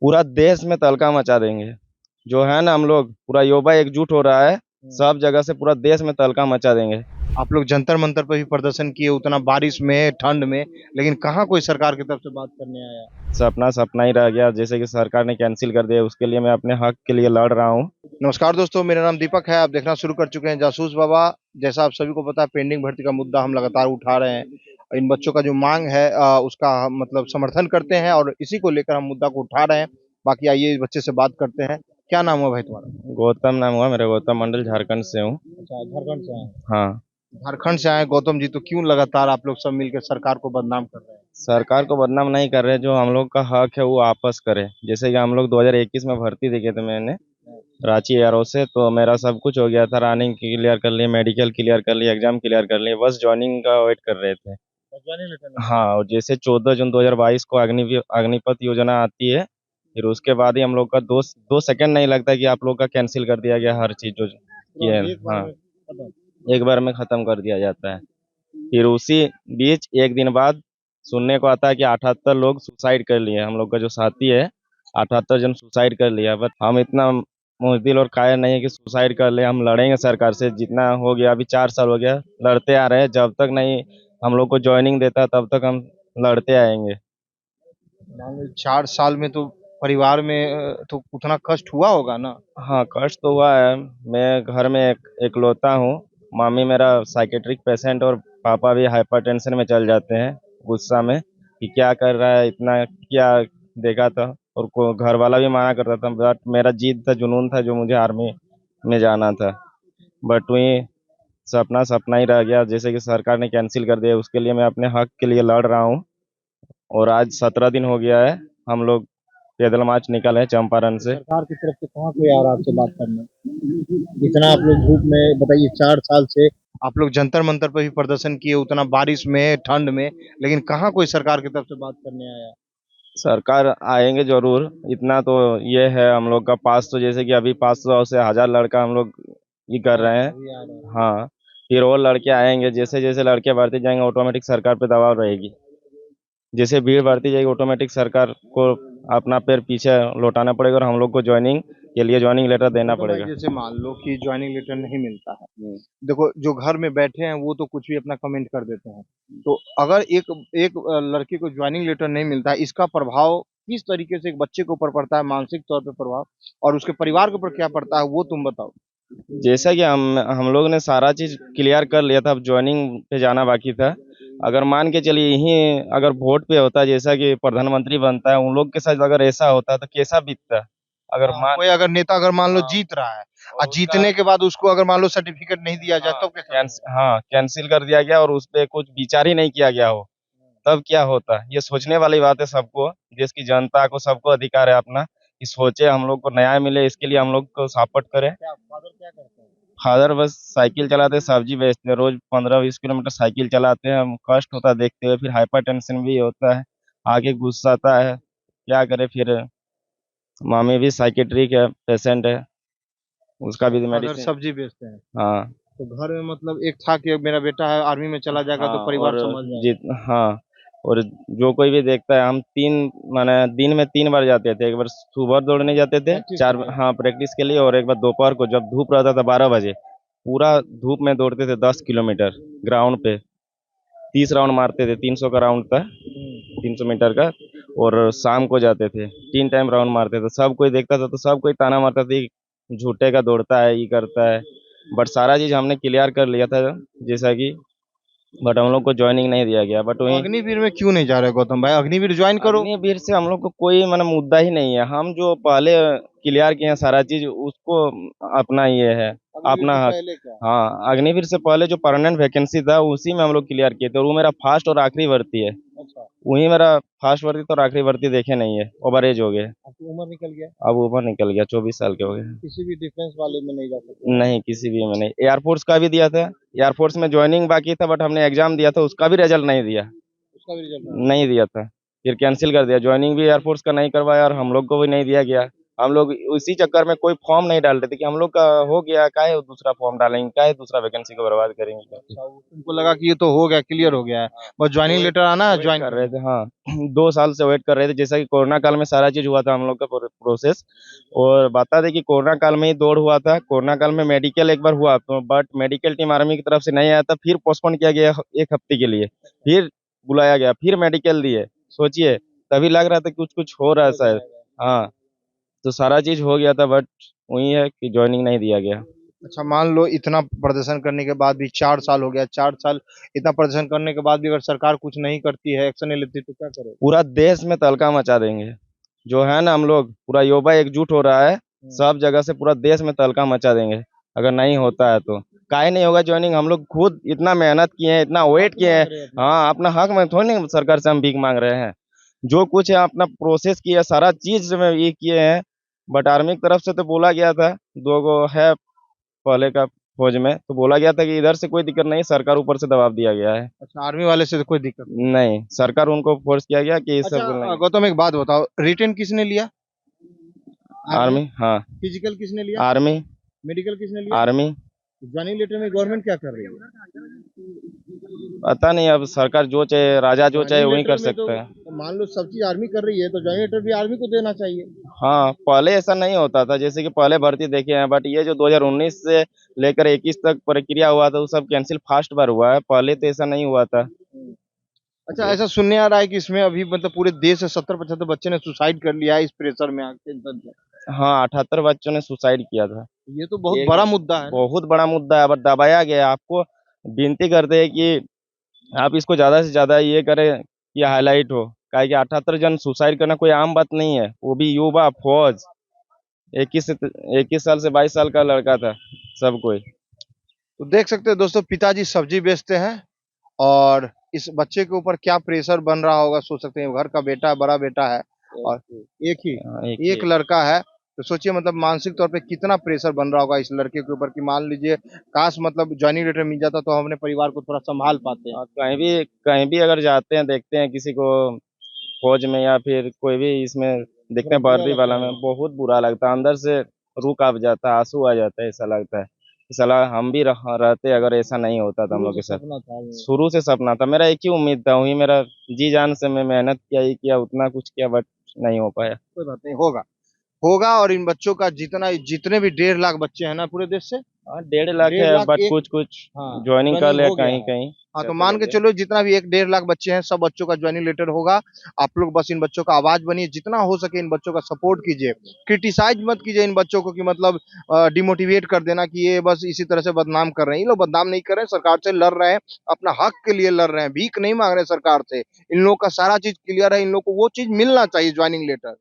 पूरा देश में तहलका मचा देंगे। जो है ना, हम लोग पूरा युवा एकजुट हो रहा है, सब जगह से पूरा देश में तहलका मचा देंगे। आप लोग जंतर मंतर पर भी प्रदर्शन किए, उतना बारिश में ठंड में, लेकिन कहाँ कोई सरकार की तरफ से बात करने आया। सपना सपना ही रह गया, जैसे कि सरकार ने कैंसिल कर दिया। उसके लिए मैं अपने हक के लिए लड़ रहा हूँ। नमस्कार दोस्तों, मेरा नाम दीपक है। आप देखना शुरू कर चुके हैं जासूस बाबा। जैसा आप सभी को पता है, पेंडिंग भर्ती का मुद्दा हम लगातार उठा रहे हैं। इन बच्चों का जो मांग है उसका हम मतलब समर्थन करते हैं और इसी को लेकर हम मुद्दा को उठा रहे हैं। बाकी आइए इस बच्चे से बात करते हैं। क्या नाम हुआ भाई तुम्हारा? गौतम नाम हुआ मेरा, गौतम मंडल, झारखंड से हूँ। अच्छा, झारखंड से आए हैं। हाँ। झारखंड से आए गौतम जी, तो क्यों लगातार आप लोग सब मिलकर सरकार को बदनाम कर रहे हैं? सरकार को बदनाम नहीं कर रहे, जो हम लोग का हक है वो वापस करे। जैसे कि हम लोग 2021 में भर्ती दिए थे मैंने रांची एयरो से, तो मेरा सब कुछ हो गया था। रनिंग क्लियर कर लिए, मेडिकल क्लियर कर लिए, एग्जाम क्लियर कर लिए, बस ज्वाइनिंग का वेट कर रहे थे। हाँ, और जैसे 14 जून 2022 को अग्निपथ योजना आती है, फिर उसके बाद ही हम लोग का दो दो सेकंड नहीं लगता कि आप लोग का कैंसिल कर दिया गया हर चीज जो किए। हाँ, एक बार में खत्म कर दिया जाता है। फिर उसी बीच एक दिन बाद सुनने को आता है कि 78 लोग सुसाइड कर लिए। हम लोग का जो साथी है, 78 जन सुसाइड कर लिया। बट हम इतना मुजदिल और कायर नहीं है कि सुसाइड कर ले। हम लड़ेंगे सरकार से, जितना हो गया। अभी 4 साल हो गया लड़ते आ रहे हैं। जब तक नहीं हम लोग को ज्वाइनिंग देता तब तक हम लड़ते आएंगे। मान लो 4 साल में तो परिवार में तो उतना कष्ट हुआ होगा ना। हाँ, कष्ट तो हुआ है। मैं घर में इकलौता हूँ। मामी मेरा साइकेट्रिक पेशेंट और पापा भी हाइपरटेंशन में चल जाते हैं गुस्सा में कि क्या कर रहा है, इतना क्या देखा था। और को घर वाला भी मना करता था, बट मेरा जिद था, जुनून था, जो मुझे आर्मी में जाना था। बट वही सपना सपना ही रह गया। जैसे कि सरकार ने कैंसिल कर दिया, उसके लिए मैं अपने हक के लिए लड़ रहा हूँ। और आज 17 दिन हो गया है, हम लोग पैदल मार्च निकले हैं चंपारण से। सरकार की तरफ से कहाँ कोई आ रहा है आपसे बात करने? इतना आप लोग धूप में बताइए, 4 साल से आप लोग जंतर मंतर पर भी प्रदर्शन किए, उतना बारिश में ठंड में, लेकिन कहाँ कोई सरकार की तरफ से बात करने आया। सरकार आएंगे जरूर, इतना तो ये है। हम लोग का पास तो जैसे कि अभी 500 से 1000 लड़का हम लोग ये कर रहे हैं। अभी आ रहा है। हाँ, फिर और लड़के आएंगे। जैसे जैसे लड़के बढ़ते जाएंगे, ऑटोमेटिक सरकार पे दबाव रहेगी। जैसे भीड़ बढ़ती जाएगी, ऑटोमेटिक सरकार को अपना पैर पीछे लौटाना पड़ेगा और हम लोग को ज्वाइनिंग के लिए ज्वाइनिंग लेटर देना तो भाई पड़ेगा। जैसे मान लो कि ज्वाइनिंग लेटर नहीं मिलता है, हम्म। देखो जो घर में बैठे हैं वो तो कुछ भी अपना कमेंट कर देते हैं। तो अगर एक एक लड़के को ज्वाइनिंग लेटर नहीं मिलता है, इसका प्रभाव किस तरीके से एक बच्चे के ऊपर पड़ता है, मानसिक तौर पे प्रभाव, और उसके परिवार के ऊपर क्या पड़ता है, वो तुम बताओ। जैसा कि हम लोग ने सारा चीज क्लियर कर लिया था, अब ज्वाइनिंग पे जाना बाकी था। अगर मान के चलिए यही अगर वोट पे होता, जैसा कि प्रधानमंत्री बनता है, उन लोग के साथ अगर ऐसा होता तो कैसा बीतता। अगर हाँ, मान कोई अगर नेता अगर मान लो हाँ, जीत रहा है और और उसका जीतने के बाद उसको अगर मान लो सर्टिफिकेट नहीं दिया जाए तो कैसा रहेगा? हाँ कैंसिल कर दिया गया और उस पे कुछ विचार ही नहीं किया गया हो, तब क्या होता। ये सोचने वाली बात है। सबको, देश की जनता को, सबको अधिकार है अपना कि सोचे हम लोग को न्याय मिले, इसके लिए हम लोग को सपोर्ट करें। क्या फादर क्या करते हैं? फादर बस साइकिल चलाते, सब्जी बेचते हैं। रोज 15-20 किलोमीटर साइकिल चलाते हैं। हम कष्ट होता है देखते हुए। फिर हाइपर टेंशन भी होता है, आगे गुस्साता है, क्या करे फिर। मामी भी साइकेट्रिक है, पेशेंट है, उसका भी फादर मेडिसिन। सब्जी बेचते हैं। हाँ। तो घर में मतलब एक था कि मेरा बेटा है आर्मी में चला जाएगा तो हाँ परिवार और संभल जाएगा। जित हाँ, और जो कोई भी देखता है, हम तीन माने दिन में 3 बार जाते थे। एक बार सुबह दौड़ने जाते थे प्रैक्टिस के 4, लिए। हाँ प्रैक्टिस के लिए। और एक बार दोपहर को जब धूप रहता था 12 बजे, पूरा धूप में दौड़ते थे 10 किलोमीटर ग्राउंड पे। 30 राउंड मारते थे, 300 का राउंड था, 300 मीटर का। और शाम को जाते थे, 3 टाइम राउंड मारते थे। सब कोई देखता था तो सब कोई ताना मारता था, "ये झूठे का दौड़ता है, ये करता है।" बट सारा चीज हमने क्लियर कर लिया था, जैसा कि। बट हम लोग को ज्वाइनिंग नहीं दिया गया। बट तो वही अग्निवीर में क्यों नहीं जा रहे गौतम भाई? अग्निवीर ज्वाइन करो। अग्निवीर से हम लोग को कोई मतलब मुद्दा ही नहीं है। हम जो पहले क्लियर किए हैं सारा चीज, उसको अपना ये है, अग्निवीर अपना से हक। पहले क्या? हाँ, अग्निवीर से पहले जो परमानेंट वैकेंसी था उसी में हम लोग क्लियर किए थे, और वो मेरा फर्स्ट और आखिरी भर्ती है। अच्छा। वही मेरा फर्स्ट भर्ती तो और आखिरी भर्ती देखे नहीं है। ओवर एज हो गए, आपकी उम्र निकल गया। अब ऊपर निकल गया, 24 साल के हो गए। किसी भी डिफेंस वाले में नहीं जा सकते। नहीं, किसी भी में नहीं। एयरफोर्स का भी दिया था, एयरफोर्स में ज्वाइनिंग बाकी था, बट हमने एग्जाम दिया था, उसका भी रिजल्ट नहीं दिया। उसका भी रिजल्ट नहीं दिया था, फिर कैंसिल कर दिया। ज्वाइनिंग भी एयरफोर्स का नहीं करवाया और हम लोग को भी नहीं दिया गया। हम लोग उसी चक्कर में कोई फॉर्म नहीं डाल रहे थे कि हम लोग का हो गया, काहे दूसरा फॉर्म डालेंगे, काहे दूसरा वैकेंसी को बर्बाद करेंगे। अच्छा, उनको लगा कि ये तो हो गया, क्लियर हो गया है, बस ज्वाइनिंग लेटर आना है, वेट ज्वाइन कर करना रहे है। थे, हाँ। 2 साल से वेट कर रहे थे, जैसा कि कोरोना काल में सारा चीज हुआ था हम लोग का प्रोसेस। और बता दें कि कोरोना काल में ही दौड़ हुआ था। कोरोना काल में मेडिकल एक बार हुआ, तो बट मेडिकल टीम आर्मी की तरफ से नहीं आया था, फिर पोस्टपोन किया गया 1 हफ्ते के लिए, फिर बुलाया गया, फिर मेडिकल दिए। सोचिए, तभी लग रहा था कि कुछ कुछ हो रहा है शायद। हाँ, तो सारा चीज हो गया था, बट वही है कि ज्वाइनिंग नहीं दिया गया। अच्छा, मान लो इतना प्रदर्शन करने के बाद भी 4 साल हो गया, 4 साल इतना प्रदर्शन करने के बाद भी अगर सरकार कुछ नहीं करती है, एक्शन नहीं लेती, तो क्या करोगे? पूरा देश में तहलका मचा देंगे। जो है ना, हम लोग पूरा युवा एकजुट हो रहा है, सब जगह से पूरा देश में तहलका मचा देंगे अगर नहीं होता है तो। काहे नहीं होगा ज्वाइनिंग? हम लोग खुद इतना मेहनत किए हैं, इतना वेट किए हैं। हाँ, अपना हक में थोड़ी नहीं सरकार से हम भीख मांग रहे हैं। जो कुछ है अपना प्रोसेस किया, सारा चीज में ये किए हैं। बट आर्मी की तरफ से तो बोला गया था, 2 गो है पहले का फौज में, तो बोला गया था कि इधर से कोई दिक्कत नहीं, सरकार ऊपर से दबाव दिया गया है। अच्छा, आर्मी वाले से तो कोई दिक्कत नहीं। नहीं, सरकार उनको फोर्स किया गया कि ये अच्छा, सब नहीं। गौतम एक बात बताओ, रिटेन किसने लिया? आर्मी। आर्मी, हाँ। फिजिकल किसने लिया? आर्मी। मेडिकल किसने लिया? आर्मी। ज्वाइनिंग लेटर में गवर्नमेंट क्या कर रही है? पता नहीं, अब सरकार जो चाहे, राजा जो चाहे ज्वाइनिंग वही लेटर कर में तो सकता है। मान लो सब चीज आर्मी कर रही है, तो ज्वाइनिंग लेटर भी आर्मी को देना चाहिए। हाँ, पहले ऐसा नहीं होता था, जैसे कि पहले भर्ती देखे हैं, बट ये जो 2019 से लेकर 21 तक प्रक्रिया हुआ था, वो सब कैंसिल फास्ट बार हुआ है, पहले तो ऐसा नहीं हुआ था। अच्छा, ऐसा सुनने आ रहा है कि इसमें अभी मतलब पूरे देश से 70-75 बच्चे ने सुसाइड कर लिया है इस प्रेशर में आके, टेंशन से। हाँ, 78 बच्चों ने सुसाइड किया था। ये तो बहुत एक बड़ा मुद्दा है ना। बहुत बड़ा मुद्दा है, बट दबाया गया है। आपको विनती करते हैं कि आप इसको ज्यादा से ज्यादा ये करें कि हाईलाइट हो, काहे कि 78 जन सुसाइड करना कोई आम बात नहीं है, वो भी युवा फौज। 21 साल से 22 साल का लड़का था, सब कोई। तो देख सकते हैं दोस्तों, पिताजी सब्जी बेचते हैं और इस बच्चे के ऊपर क्या प्रेशर बन रहा होगा, सोच सकते हैं। घर का बेटा, बड़ा बेटा है और एक ही हाँ, एक लड़का है। तो सोचिए मतलब मानसिक तौर पे कितना प्रेशर बन रहा होगा इस लड़के के ऊपर कि मान लीजिए काश मतलब ज्वाइनिंग लेटर मिल जाता तो हम अपने परिवार को थोड़ा संभाल पाते हैं। कहीं भी अगर जाते हैं, देखते हैं किसी को फौज में या फिर कोई भी इसमें देखते थोड़ा हैं बुरा वर्दी लगता वाला में, होगा। बहुत बुरा लगता है, अंदर से रूह कांप जाता है, आंसू आ जाता है, ऐसा लगता है कि साला हम भी रहते अगर ऐसा नहीं होता था हम शुरू लोग से के साथ। सपना था वो। शुरू से सपना था मेरा, एक ही उम्मीद था, वही मेरा जी जान से मैं मेहनत किया ही किया, उतना कुछ किया, बट नहीं हो पाया। कोई बात नहीं, होगा होगा। और इन बच्चों का जितने भी 1.5 लाख बच्चे हैं ना पूरे देश से, हाँ, 1.5 लाख है, 1.5 लाख बट एक। कुछ कुछ हाँ, ज्वाइनिंग कर ज्वाइनिंग लिया हो गया कहीं है। कहीं, हाँ, तो रेफर मान हो के गया। चलो जितना भी 1.5 लाख बच्चे हैं, सब बच्चों का ज्वाइनिंग लेटर होगा। आप लोग बस इन बच्चों का आवाज बनिए, जितना हो सके इन बच्चों का सपोर्ट कीजिए। क्रिटिसाइज मत कीजिए इन बच्चों को कि मतलब डिमोटिवेट कर देना कि ये बस इसी तरह से बदनाम कर रहे हैं। ये लोग बदनाम नहीं कर रहे हैं, सरकार से लड़ रहे हैं, अपना हक के लिए लड़ रहे हैं, भीख नहीं मांग रहे हैं सरकार से। इन लोग का सारा चीज क्लियर है, इन लोग को वो चीज मिलना चाहिए, ज्वाइनिंग लेटर।